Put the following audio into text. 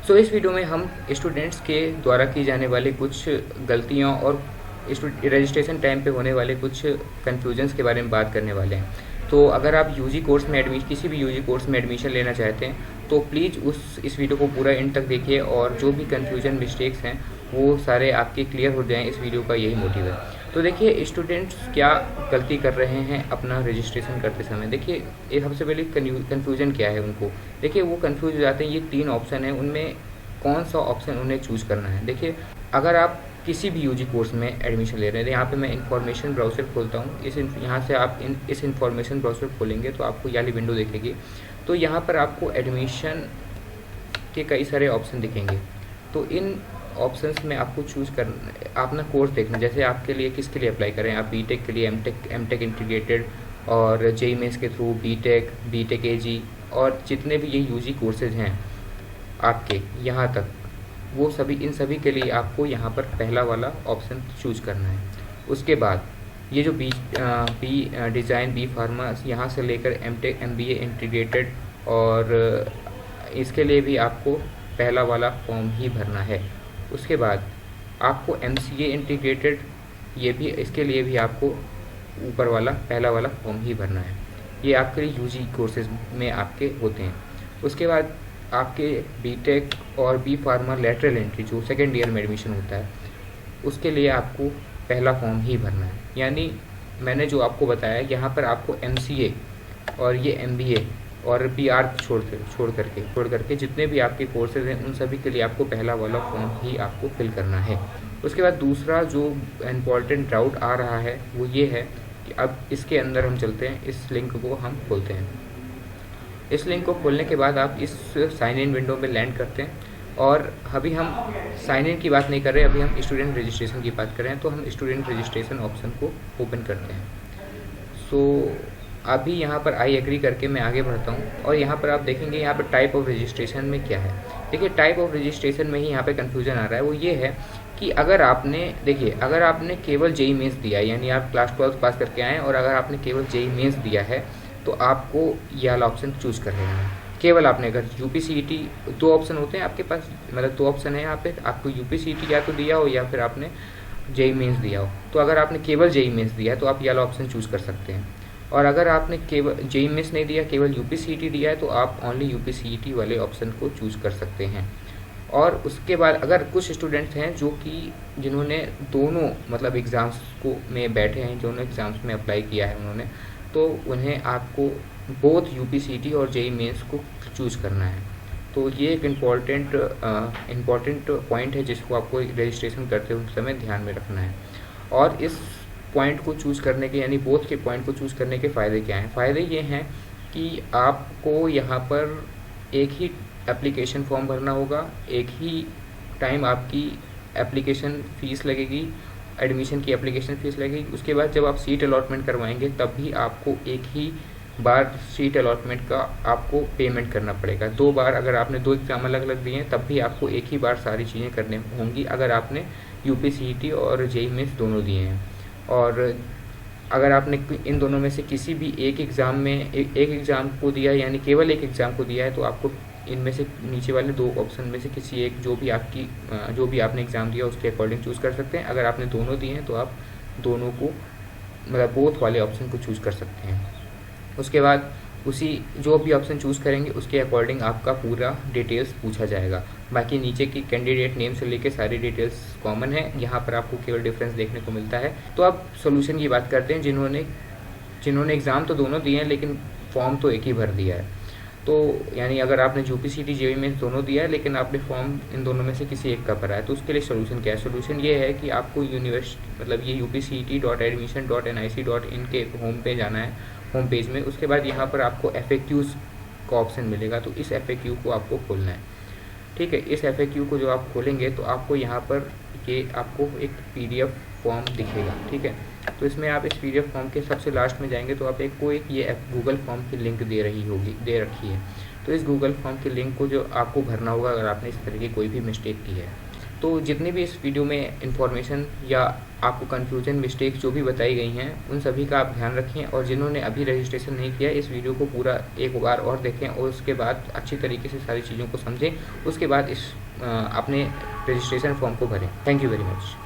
सो इस वीडियो में हम स्टूडेंट्स के द्वारा की जाने वाली कुछ गलतियों और रजिस्ट्रेशन टाइम पे होने वाले कुछ कन्फ्यूजन्स के बारे में बात करने वाले हैं। तो अगर आप यूजी कोर्स में किसी भी यूजी कोर्स में एडमिशन लेना चाहते हैं तो प्लीज़ इस वीडियो को पूरा एंड तक देखिए और जो भी कन्फ्यूजन मिस्टेक्स हैं वो सारे आपके क्लियर हो जाएँ। इस वीडियो का यही मोटिव है। तो देखिए स्टूडेंट्स क्या गलती कर रहे हैं अपना रजिस्ट्रेशन करते समय। देखिए ये सबसे पहले कन्फ्यूजन क्या है उनको। देखिए वो कन्फ्यूज हो जाते हैं। ये 3 ऑप्शन है, उनमें कौन सा ऑप्शन उन्हें चूज़ करना है। देखिए अगर आप किसी भी यूजी कोर्स में एडमिशन ले रहे हैं, यहाँ पे मैं इन्फॉर्मेशन ब्राउज़र खोलता हूँ। यहाँ से आप इस इन्फॉर्मेशन ब्राउज़र खोलेंगे तो आपको ये वाली विंडो दिखेगी। तो यहाँ पर आपको एडमिशन के कई सारे ऑप्शन दिखेंगे। तो इन ऑप्शंस में आपको चूज़ करना, अपना कोर्स देखना, जैसे आपके लिए किसके लिए अप्लाई करें। आप बीटेक के लिए एमटेक इंटीग्रेटेड और जेईई मेंस के थ्रू बीटेक एजी और जितने भी ये यूजी कोर्सेज हैं आपके यहाँ तक, वो सभी इन सभी के लिए आपको यहाँ पर पहला वाला ऑप्शन चूज़ करना है। उसके बाद ये जो बी डिज़ाइन, बी फार्मा, यहाँ से लेकर एमटेक एमबीए इंटीग्रेटेड और इसके लिए भी आपको पहला वाला फॉर्म ही भरना है। उसके बाद आपको एमसीए इंटीग्रेटेड, ये भी, इसके लिए भी आपको ऊपर वाला पहला वाला फॉर्म ही भरना है। ये आपके यूजी कोर्सेज में आपके होते हैं। उसके बाद आपके बीटेक और बी फार्मा लैटरल एंट्री जो सेकेंड ईयर में एडमिशन होता है, उसके लिए आपको पहला फॉर्म ही भरना है। यानी मैंने जो आपको बताया, यहाँ पर आपको एमसीए और ये एमबीए और बीआर छोड़ करके जितने भी आपके कोर्सेज हैं उन सभी के लिए आपको पहला वाला फॉर्म ही आपको फिल करना है। उसके बाद दूसरा जो इम्पॉर्टेंट डाउट आ रहा है वो ये है कि अब इसके अंदर हम चलते हैं, इस लिंक को हम खोलते हैं। इस लिंक को खोलने के बाद आप इस साइन इन विंडो में लैंड करते हैं और अभी हम साइन इन की बात नहीं कर रहे, अभी हम स्टूडेंट रजिस्ट्रेशन की बात कर रहे हैं। तो हम स्टूडेंट रजिस्ट्रेशन ऑप्शन को ओपन करते हैं। सो अभी यहाँ पर आई एग्री करके मैं आगे बढ़ता हूँ और यहाँ पर आप देखेंगे यहाँ पर टाइप ऑफ रजिस्ट्रेशन में क्या है। देखिए टाइप ऑफ रजिस्ट्रेशन में ही यहाँ पे कन्फ्यूजन आ रहा है। वो ये है कि अगर आपने केवल जेईई मेंस दिया है, यानी आप क्लास 12 पास करके आए और अगर आपने केवल जेईई मेंस दिया है तो आपको ये वाला ऑप्शन चूज़ कर लेना है। केवल आपने अगर यूपीसीईटी, 2 ऑप्शन होते हैं आपके पास, मतलब 2 ऑप्शन है यहाँ पे, आपको यूपीसीईटी या तो दिया हो या फिर आपने जेईई मेंस दिया हो। तो अगर आपने केवल जेईई मेंस दिया है तो आप ये वाला ऑप्शन चूज़ कर सकते हैं। और अगर आपने केवल जेईई मेंस नहीं दिया, केवल यूपीसीईटी दिया है तो आप ओनली यूपीसीईटी वाले ऑप्शन को चूज़ कर सकते हैं। और उसके बाद अगर कुछ स्टूडेंट्स हैं जिन्होंने दोनों मतलब एग्ज़ाम्स को में बैठे हैं, दोनों एग्ज़ाम्स में अप्लाई किया है उन्होंने, तो उन्हें आपको बोथ यूपीसीईटी और जेईई मेंस को चूज़ करना है। तो ये एक इम्पॉर्टेंट पॉइंट है जिसको आपको रजिस्ट्रेशन करते हुए समय ध्यान में रखना है। और इस पॉइंट को चूज़ करने के, यानी बोथ के पॉइंट को चूज़ करने के फ़ायदे क्या हैं। फ़ायदे ये हैं कि आपको यहाँ पर एक ही एप्लीकेशन फॉर्म भरना होगा, एक ही टाइम आपकी एप्लीकेशन फ़ीस लगेगी, एडमिशन की एप्लीकेशन फ़ीस लगेगी। उसके बाद जब आप सीट अलॉटमेंट करवाएंगे तब भी आपको एक ही बार सीट अलॉटमेंट का आपको पेमेंट करना पड़ेगा। 2 बार, अगर आपने 2 एग्ज़ाम अलग अलग दिए हैं तब भी आपको एक ही बार सारी चीज़ें करनी होंगी अगर आपने यूपीसीईटी और जेईई मेंस दोनों दिए हैं। और अगर आपने इन दोनों में से किसी भी एक एग्ज़ाम में एक एग्ज़ाम को दिया, यानी केवल एक एग्ज़ाम को दिया है, तो आपको इनमें से नीचे वाले 2 ऑप्शन में से किसी एक, जो भी आपने एग्ज़ाम दिया उसके अकॉर्डिंग चूज़ कर सकते हैं। अगर आपने दोनों दिए हैं तो आप दोनों को, मतलब बोथ वाले ऑप्शन को चूज़ कर सकते हैं। उसके बाद जो भी ऑप्शन चूज़ करेंगे उसके अकॉर्डिंग आपका पूरा डिटेल्स पूछा जाएगा। बाकी नीचे की कैंडिडेट नेम से लेकर सारी डिटेल्स कॉमन है, यहाँ पर आपको केवल डिफरेंस देखने को मिलता है। तो अब सोल्यूशन की बात करते हैं। जिन्होंने एग्ज़ाम तो दोनों दिए हैं लेकिन फॉर्म तो एक ही भर दिया है। तो यानी अगर आपने यूपीसीईटी जेईई मेंस दोनों दिया है लेकिन आपने फॉर्म इन दोनों में से किसी एक का भरा है, तो उसके लिए सोल्यूशन क्या है। सोल्यूशन ये है कि आपको मतलब ये upct.admission.nic.in के होम पे जाना है, होम पेज में। उसके बाद यहाँ पर आपको FAQs का ऑप्शन मिलेगा, तो इस FAQ को आपको खोलना है। ठीक है, इस FAQ को जो आप खोलेंगे तो आपको यहाँ पर आपको एक PDF फॉर्म दिखेगा। ठीक है, तो इसमें आप इस PDF फॉर्म के सबसे लास्ट में जाएंगे तो एक ये गूगल फॉर्म की लिंक दे रखी है। तो इस गूगल फॉर्म की लिंक को जो आपको भरना होगा अगर आपने इस तरह की कोई भी मिस्टेक की है। तो जितनी भी इस वीडियो में इन्फॉर्मेशन या आपको कन्फ्यूजन मिस्टेक जो भी बताई गई हैं उन सभी का आप ध्यान रखें, और जिन्होंने अभी रजिस्ट्रेशन नहीं किया इस वीडियो को पूरा एक बार और देखें और उसके बाद अच्छी तरीके से सारी चीज़ों को समझें, उसके बाद इस अपने रजिस्ट्रेशन फॉर्म को भरें। Thank you very much.